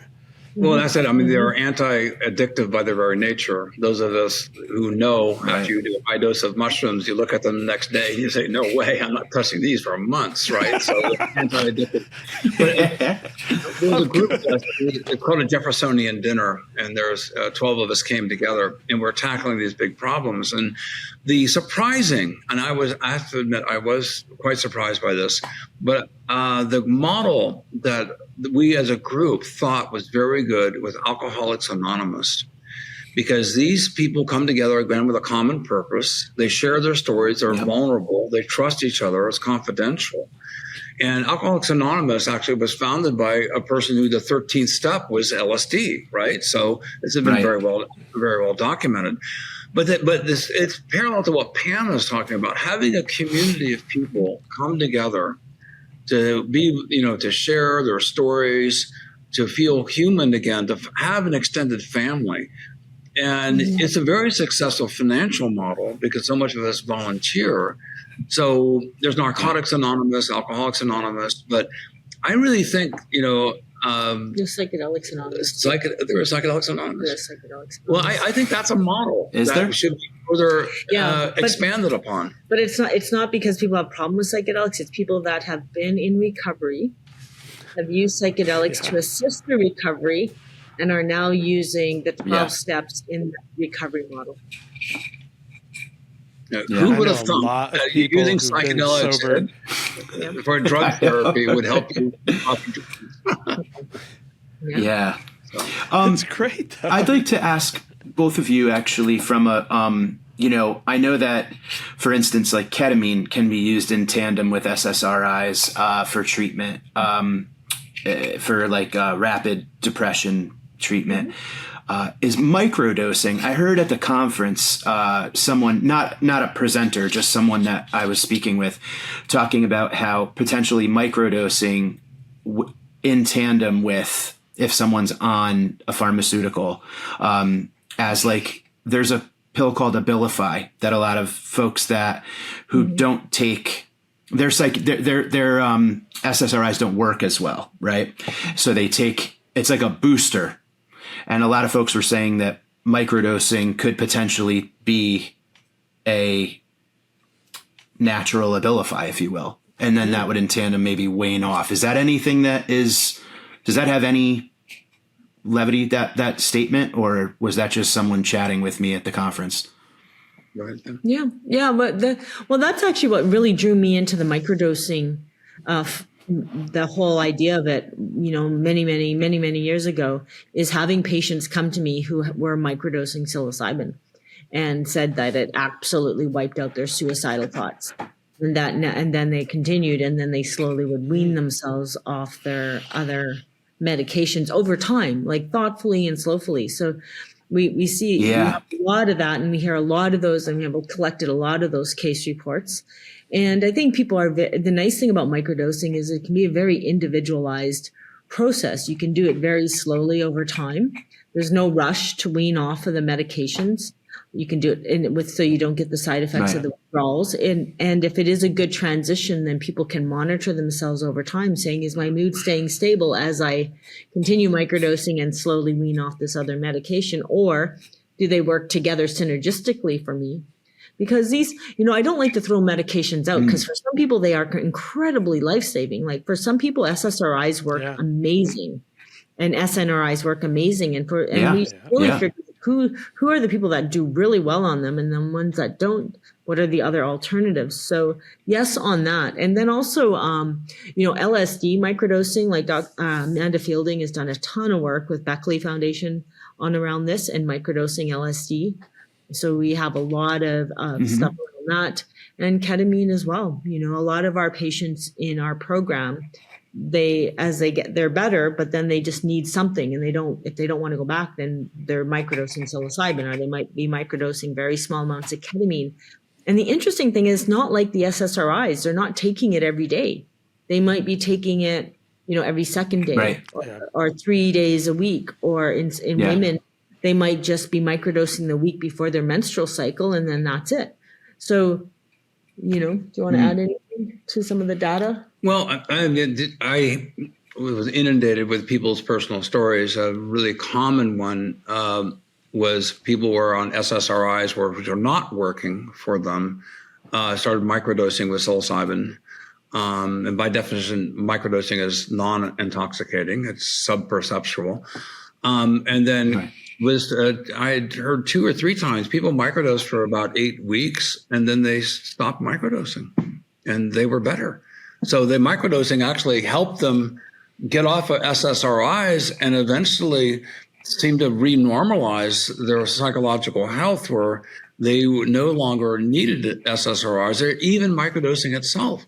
D: Well, that's it. I mean, they're anti-addictive by their very nature. Those of us who know, after you do a high dose of mushrooms, you look at them the next day and you say, no way, I'm not touching these for months, right? So they're anti-addictive. But there's a group, it's called a Jeffersonian Dinner, and there's 12 of us came together, and we're tackling these big problems. And the surprising, and I have to admit, I was quite surprised by this, but the model that we as a group thought was very good with Alcoholics Anonymous, because these people come together again with a common purpose. They share their stories. They're vulnerable. They trust each other. It's confidential. And Alcoholics Anonymous actually was founded by a person who the 13th step was LSD, right? So this has been very well documented. But it's parallel to what Pam was talking about, having a community of people come together to be, to share their stories, to feel human again, to have an extended family. And it's a very successful financial model because so much of us volunteer. So there's Narcotics Anonymous, Alcoholics Anonymous, but I really think,
E: there's Psychedelics Anonymous.
D: There are Psychedelics Anonymous.
E: There's Psychedelics Anonymous.
D: Well, I think that's a model that should be further expanded upon.
E: But it's not because people have problems with psychedelics. It's people that have been in recovery, have used psychedelics to assist the recovery, and are now using the 12 steps in the recovery model.
D: Who would have thought that using psychedelics for drug therapy would help you?
C: It's great, though.
B: I'd like to ask both of you actually from a, I know that, for instance, like ketamine can be used in tandem with SSRIs for treatment, for like rapid depression treatment. Is microdosing. I heard at the conference someone, not a presenter, just someone that I was speaking with, talking about how potentially microdosing in tandem with, if someone's on a pharmaceutical, as like there's a pill called Abilify that a lot of folks who don't take their SSRIs don't work as well, right? So they take, it's like a booster. And a lot of folks were saying that microdosing could potentially be a natural Abilify, if you will. And then that would in tandem maybe wane off. Is that anything does that have any levity, that statement, or was that just someone chatting with me at the conference?
E: Yeah. But that's actually what really drew me into the microdosing, the whole idea of it, many years ago, is having patients come to me who were microdosing psilocybin and said that it absolutely wiped out their suicidal thoughts. And then they continued, and then they slowly would wean themselves off their other medications over time, like thoughtfully and slowly. So we see we have a lot of that, and we hear a lot of those, and we have collected a lot of those case reports. And I think people the nice thing about microdosing is it can be a very individualized process. You can do it very slowly over time. There's no rush to wean off of the medications. You can do it so you don't get the side effects of the withdrawals. And if it is a good transition, then people can monitor themselves over time, saying, is my mood staying stable as I continue microdosing and slowly wean off this other medication? Or do they work together synergistically for me? Because these, I don't like to throw medications out, because for some people, they are incredibly life-saving. Like for some people, SSRIs work amazing and SNRIs work amazing. And we really figured who are the people that do really well on them, and then ones that don't, what are the other alternatives? So yes, on that. And then also, LSD microdosing, like Amanda Fielding has done a ton of work with Beckley Foundation on around this and microdosing LSD. So we have a lot of stuff around that, and ketamine as well. A lot of our patients in our program, as they get, they're better, but then they just need something, and if they don't want to go back, then they're microdosing psilocybin, or they might be microdosing very small amounts of ketamine. And the interesting thing is, not like the SSRIs, they're not taking it every day. They might be taking it, every second day, or 3 days a week, or in women, they might just be microdosing the week before their menstrual cycle, and then that's it. So, do you want to add anything to some of the data?
D: Well, I was inundated with people's personal stories. A really common one was people were on SSRIs which are not working for them, started microdosing with psilocybin. And by definition, microdosing is non-intoxicating. It's subperceptual. And then I had heard 2 or 3 times people microdose for about 8 weeks, and then they stopped microdosing and they were better. So the microdosing actually helped them get off of SSRIs and eventually seemed to renormalize their psychological health, where they no longer needed SSRIs. They're even microdosing itself.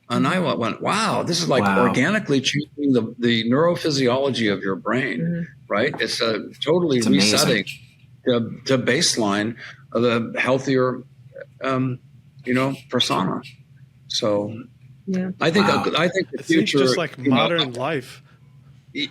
D: And I went, wow, this is like organically changing the neurophysiology of your brain, right? It's totally resetting the baseline of a healthier, persona. So I think the future,
C: just like modern life.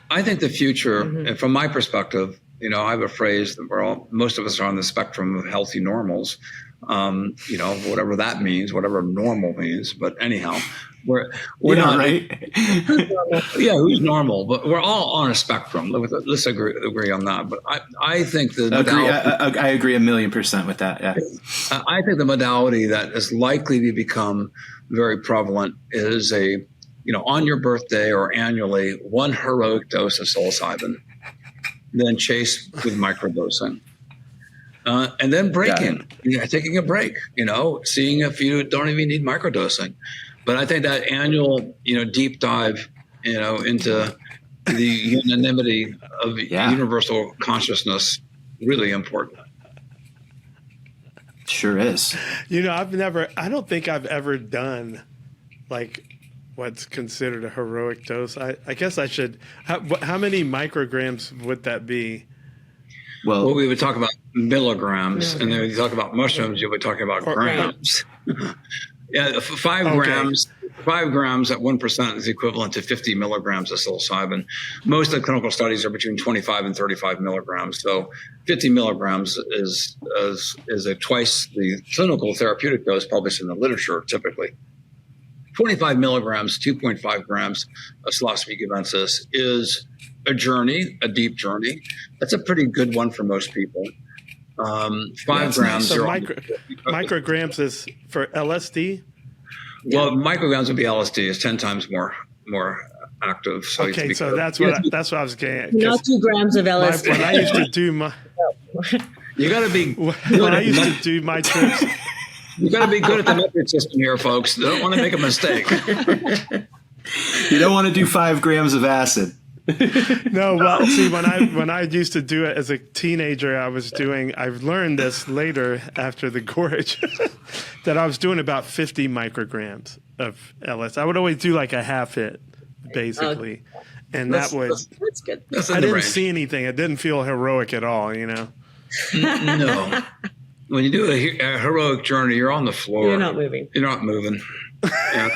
D: I think the future, and from my perspective, I have a phrase that most of us are on the spectrum of healthy normals. Whatever that means, whatever normal means. But anyhow, we're not
B: right.
D: Who's normal? But we're all on a spectrum. Let's agree on that. But I think
B: I agree 1,000,000% with that. Yeah.
D: I think the modality that is likely to become very prevalent is on your birthday or annually, 1 heroic dose of psilocybin, then chased with microdosing. And then breaking, taking a break, seeing if you don't even need microdosing. But I think that annual, deep dive, into the unanimity of universal consciousness, really important.
B: Sure is.
C: I don't think I've ever done like what's considered a heroic dose. I guess I should. How many micrograms would that be?
B: Well,
D: we would talk about milligrams, and then when you talk about mushrooms, you would talk about grams. 5 grams. 5 grams at 1% is equivalent to 50 milligrams of psilocybin. Most of the clinical studies are between 25 and 35 milligrams. So 50 milligrams is a twice the clinical therapeutic dose published in the literature typically. 25 milligrams, 2.5 grams of psilocybe cubensis is a journey, a deep journey. That's a pretty good one for most people. 5 grams.
C: So micrograms is for LSD?
D: Well, micrograms would be LSD. It's 10 times more active. So
C: okay, so that's what I was getting at.
E: Not 2 grams of LSD.
C: When I used to do my...
D: You got to be...
C: When I used to do my trips...
D: You got to be good at the metric system here, folks. They don't want to make a mistake.
B: You don't want to do 5 grams of acid.
C: No, well, see, when I used to do it as a teenager, I've learned this later after the gorge, that I was doing about 50 micrograms of LSD. I would always do like a half hit, basically. And
E: that's good.
D: I
C: didn't see anything. It didn't feel heroic at all,
D: No. When you do a heroic journey, you're on the floor.
E: You're not moving.
D: You're not moving. Yeah.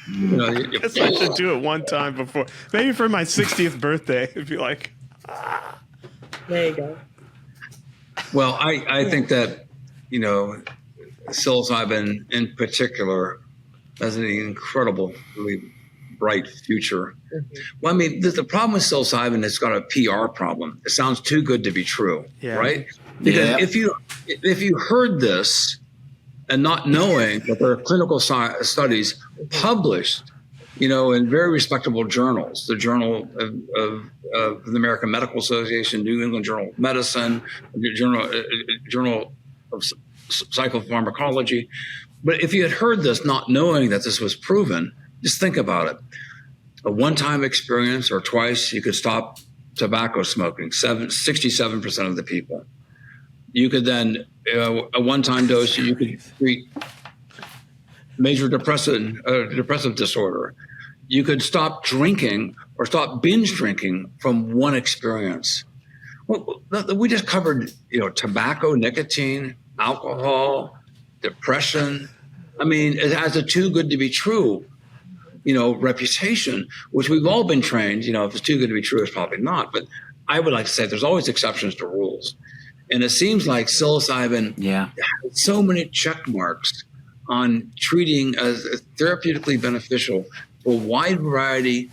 C: I guess I should do it one time before. Maybe for my 60th birthday. It'd be like...
E: There you go.
D: Well, I think that, psilocybin in particular has an incredibly bright future. Mm-hmm. Well, I mean, the problem with psilocybin, it's got a PR problem. It sounds too good to be true, right? Because if you heard this and not knowing that there are clinical studies published, in very respectable journals, the Journal of the American Medical Association, New England Journal of Medicine, the Journal of Psychopharmacology. But if you had heard this not knowing that this was proven, just think about it. A one-time experience or twice, you could stop tobacco smoking, 67% of the people. You could then, a one-time dose, you could treat major depressive disorder. You could stop drinking or stop binge drinking from one experience. Well, we just covered, tobacco, nicotine, alcohol, depression. I mean, it has a too good to be true, reputation, which we've all been trained, if it's too good to be true, it's probably not. But I would like to say there's always exceptions to rules. And it seems like psilocybin has so many check marks on treating as therapeutically beneficial for a wide variety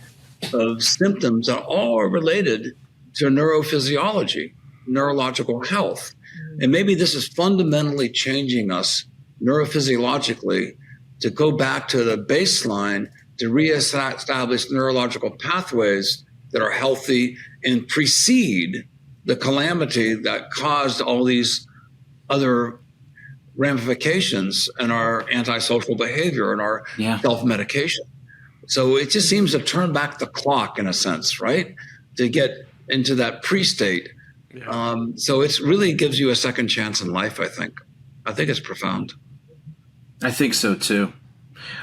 D: of symptoms that all are related to neurophysiology, neurological health. And maybe this is fundamentally changing us neurophysiologically to go back to the baseline to reestablish neurological pathways that are healthy and precede the calamity that caused all these other ramifications in our antisocial behavior and our self-medication. So it just seems to turn back the clock in a sense, right? To get into that pre-state. Yeah. So it really gives you a second chance in life, I think. I think it's profound.
B: I think so too.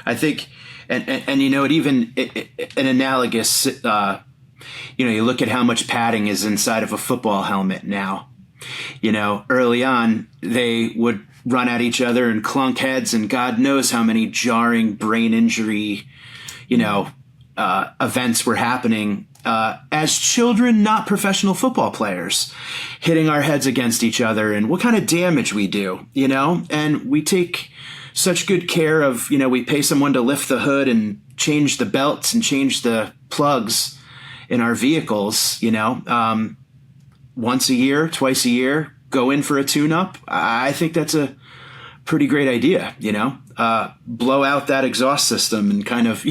B: I think, and even an analogous, you look at how much padding is inside of a football helmet now. Early on, they would run at each other and clunk heads, and God knows how many jarring brain injury, events were happening as children, not professional football players, hitting our heads against each other, and what kind of damage we do, and we take such good care of, we pay someone to lift the hood and change the belts and change the plugs in our vehicles, once a year, twice a year, go in for a tune-up. I think that's a pretty great idea, blow out that exhaust system and kind of,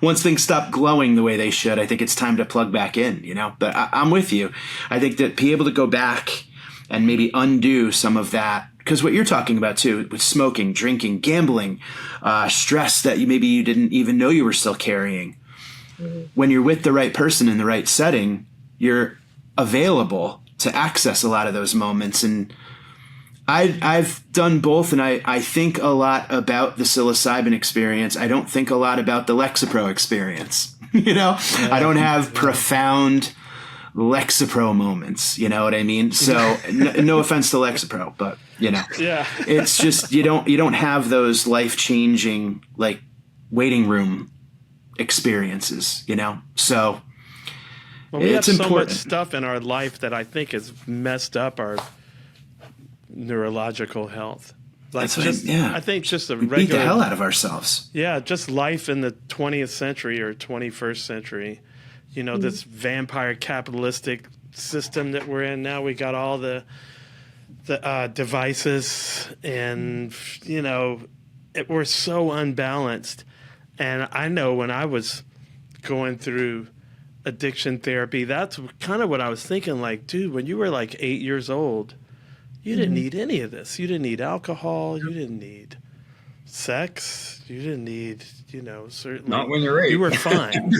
B: once things stop glowing the way they should, I think it's time to plug back in, but I'm with you. I think that be able to go back and maybe undo some of that, because what you're talking about too, with smoking, drinking, gambling, stress that you didn't even know you were still carrying. Mm-hmm. When you're with the right person in the right setting, you're available to access a lot of those moments. And I've done both, and I think a lot about the psilocybin experience. I don't think a lot about the Lexapro experience. I don't have profound Lexapro moments. You know what I mean? So no offense to Lexapro, but it's just you don't have those life-changing like waiting room experiences. So
C: we have so much stuff in our life that I think has messed up our neurological health. I think just
B: we beat the hell out of ourselves.
C: Yeah, just life in the 20th century or 21st century. This vampire capitalistic system that we're in now. We got all the devices, and we're so unbalanced. And I know when I was going through addiction therapy, that's kind of what I was thinking. Like, dude, when you were like 8 years old, you didn't need any of this. You didn't need alcohol. You didn't need sex. You didn't need, certainly.
D: Not when you're 8.
C: You were fine.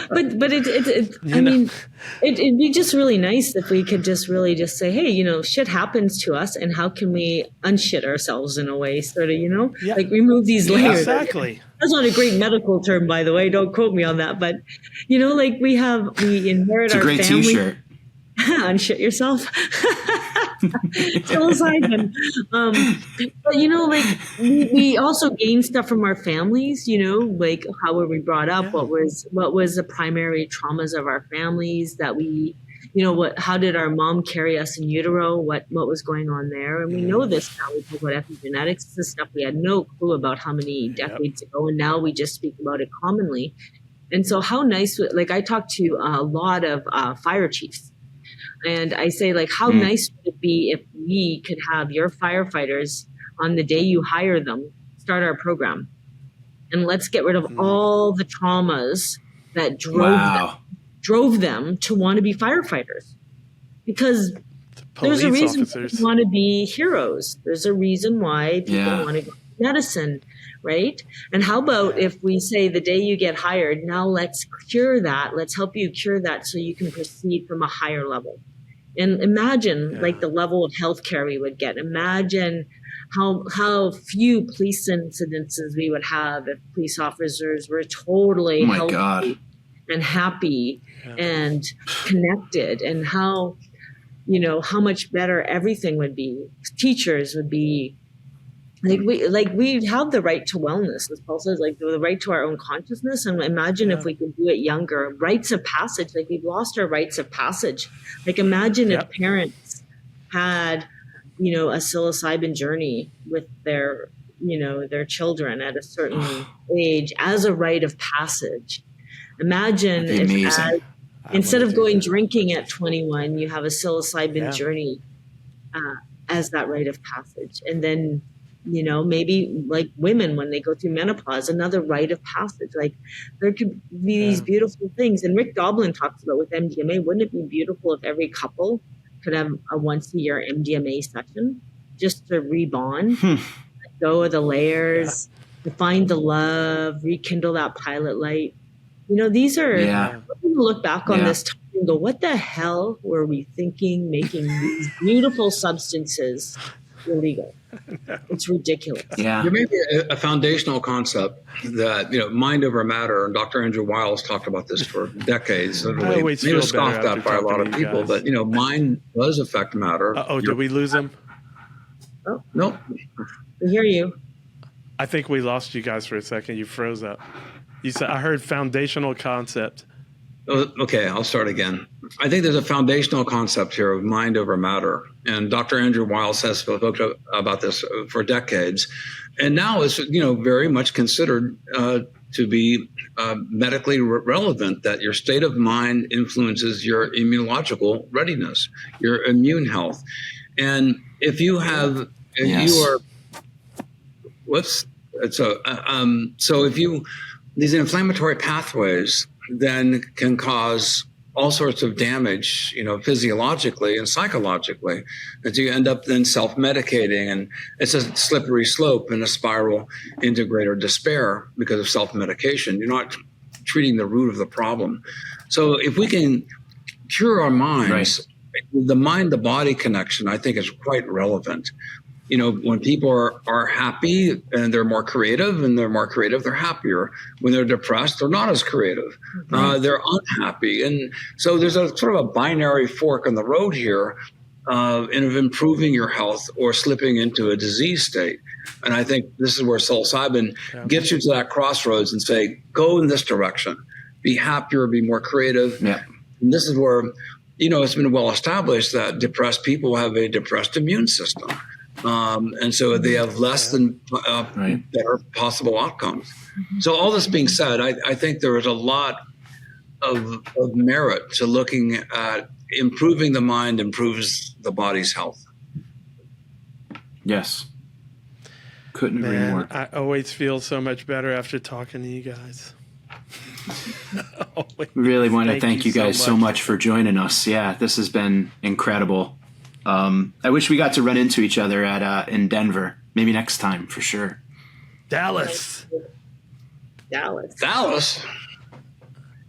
E: But it'd be just really nice if we could just really just say, hey, shit happens to us, and how can we unshit ourselves in a way, sort of, like remove these layers.
C: Exactly.
E: That's not a great medical term, by the way. Don't quote me on that. But, like we inherit our family.
B: It's a great T-shirt.
E: Unshit yourself. Psilocybin. But we also gain stuff from our families, like how were we brought up, what was the primary traumas of our families that we how did our mom carry us in utero? What was going on there? And we know this now. We talk about epigenetics. This is stuff we had no clue about how many decades ago. And now we just speak about it commonly. And so how nice, like I talk to a lot of fire chiefs. And I say, like, how nice would it be if we could have your firefighters on the day you hire them, start our program. And let's get rid of all the traumas that drove them to want to be firefighters. Because there's a reason people want to be heroes. There's a reason why people want to go to medicine, right? And how about if we say the day you get hired, now let's cure that. Let's help you cure that so you can proceed from a higher level. And imagine like the level of healthcare we would get. Imagine how few police incidences we would have if police officers were totally healthy and happy and connected, and how much better everything would be. Teachers would be we have the right to wellness, as Paul says, like the right to our own consciousness. And imagine if we could do it younger. Rites of passage, like we've lost our rites of passage. Like imagine if parents had, a psilocybin journey with their children at a certain age as a rite of passage. Imagine if instead of going drinking at 21, you have a psilocybin journey as that rite of passage. And then, maybe like women, when they go through menopause, another rite of passage. Like there could be these beautiful things. And Rick Doblin talks about with MDMA, wouldn't it be beautiful if every couple could have a once a year MDMA session just to rebond, let go of the layers, to find the love, rekindle that pilot light. These are, we're going to look back on this time and go, what the hell were we thinking, making these beautiful substances illegal? It's ridiculous.
D: There may be a foundational concept that, mind over matter, and Dr. Andrew Wiles talked about this for decades. Literally, he was scoffed at by a lot of people, but, mind does affect matter.
C: Did we lose him?
E: Oh,
D: no.
E: We hear you.
C: I think we lost you guys for a second. You froze up. You said, I heard foundational concept.
D: Okay, I'll start again. I think there's a foundational concept here of mind over matter. And Dr. Andrew Wiles has spoken about this for decades. And now it's, very much considered to be medically relevant, that your state of mind influences your immunological readiness, your immune health. And if you have, these inflammatory pathways then can cause all sorts of damage, physiologically and psychologically, that you end up then self-medicating, and it's a slippery slope and a spiral into greater despair because of self-medication. You're not treating the root of the problem. So if we can cure our minds, the mind-to-body connection, I think, is quite relevant. When people are happy and they're more creative, they're happier. When they're depressed, they're not as creative. They're unhappy. And so there's a sort of a binary fork in the road here in improving your health or slipping into a disease state. And I think this is where psilocybin gets you to that crossroads and say, go in this direction, be happier, be more creative. And this is where, it's been well established that depressed people have a depressed immune system. And so they have less than better possible outcomes. So all this being said, I think there is a lot of merit to looking at improving the mind improves the body's health.
B: Yes. Couldn't agree more.
C: I always feel so much better after talking to you guys.
B: We really want to thank you guys so much for joining us. Yeah, this has been incredible. I wish we got to run into each other in Denver. Maybe next time, for sure.
C: Dallas.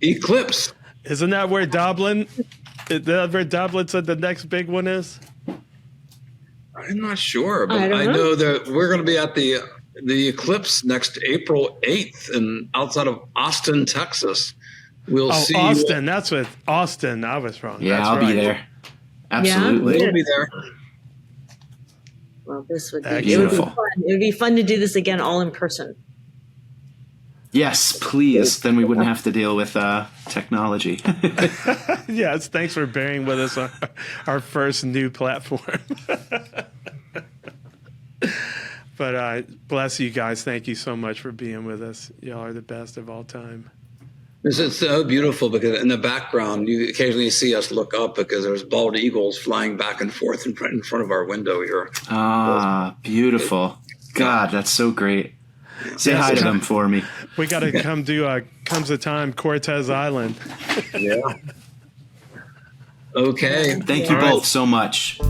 D: Eclipse.
C: Isn't that where Doblin said the next big one is?
D: I'm not sure, but I know that we're going to be at the Eclipse next April 8th and outside of Austin, Texas. We'll see.
C: Austin. That's what Austin. I was wrong.
B: Yeah,
C: That's
B: I'll
C: right.
B: be there. Absolutely.
D: We'll be there.
E: Well, this would be
B: beautiful.
E: It would be fun to do this again all in person.
B: Yes, please. Then we wouldn't have to deal with technology.
C: Yes, thanks for bearing with us on our first new platform. But bless you guys. Thank you so much for being with us. Y'all are the best of all time.
D: This is so beautiful because in the background, you occasionally see us look up because there's bald eagles flying back and forth in front of our window here.
B: Ah, beautiful. God, that's so great. Say hi to them for me.
C: We got to come do Comes a Time, Cortez Island.
D: Yeah. Okay.
B: Thank you both so much.